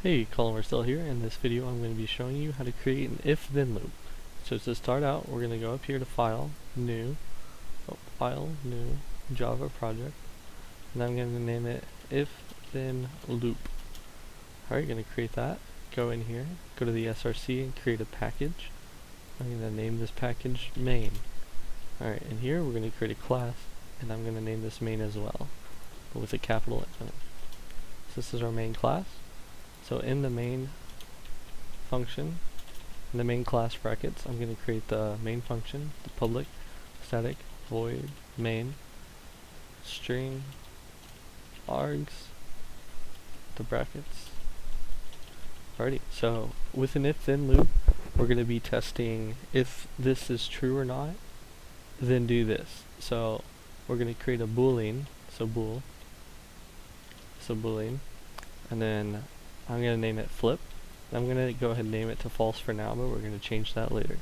Hey, Colin, we're still here. In this video I'm going to be showing you how to create an if-then loop. So to start out, we're going to go up here to File, New, Java Project, and I'm going to name it if-then loop. Alright, going to create that. Go in here, go to the SRC and create a package. I'm going to name this package main. Alright, in here we're going to create a class, and I'm going to name this main as well, but with a capital M. So this is our main class. So in the main function, in the main class brackets, I'm going to create the main function, the public static void main string args, the brackets. Alrighty, so with an if-then loop, we're going to be testing if this is true or not, then do this. So we're going to create a boolean, boolean, and then I'm going to name it flip. I'm going to go ahead and name it to false for now, but we're going to change that later.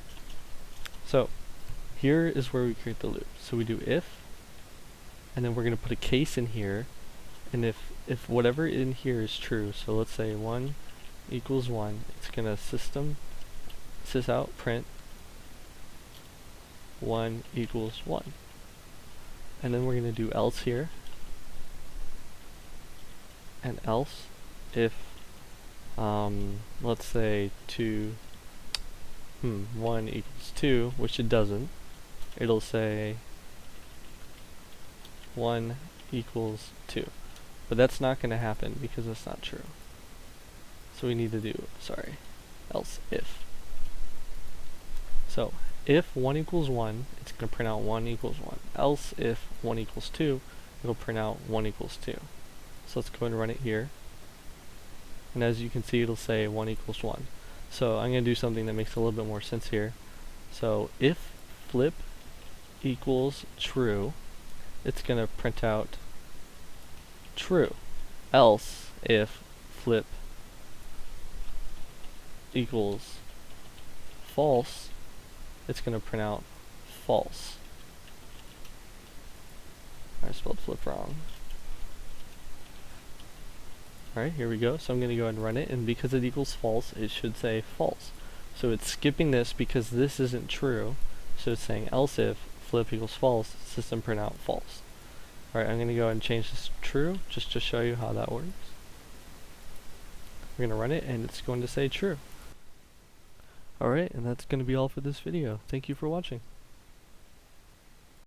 So here is where we create the loop. So we do if, and then we're going to put a case in here, and if whatever in here is true, so let's say 1 equals 1, it's going to sysout print 1 equals 1. And then we're going to do else here, and else if let's say 1 equals 2, which it doesn't, it'll say 1 equals 2. But that's not going to happen because that's not true. So we need to do, else if. So if 1 equals 1, it's going to print out 1 equals 1. Else if 1 equals 2, it'll print out 1 equals 2. So let's go ahead and run it here. And as you can see, it'll say 1 equals 1. So I'm going to do something that makes a little bit more sense here. So if flip equals true, it's going to print out true. Else if flip equals false, it's going to print out false. I spelled flip wrong. Alright, here we go. So I'm going to go ahead and run it, and because it equals false, it should say false. So it's skipping this because this isn't true. So it's saying else if flip equals false, system print out false. Alright, I'm going to go ahead and change this to true, just to show you how that works. We're going to run it, and it's going to say true. Alright, and that's going to be all for this video. Thank you for watching.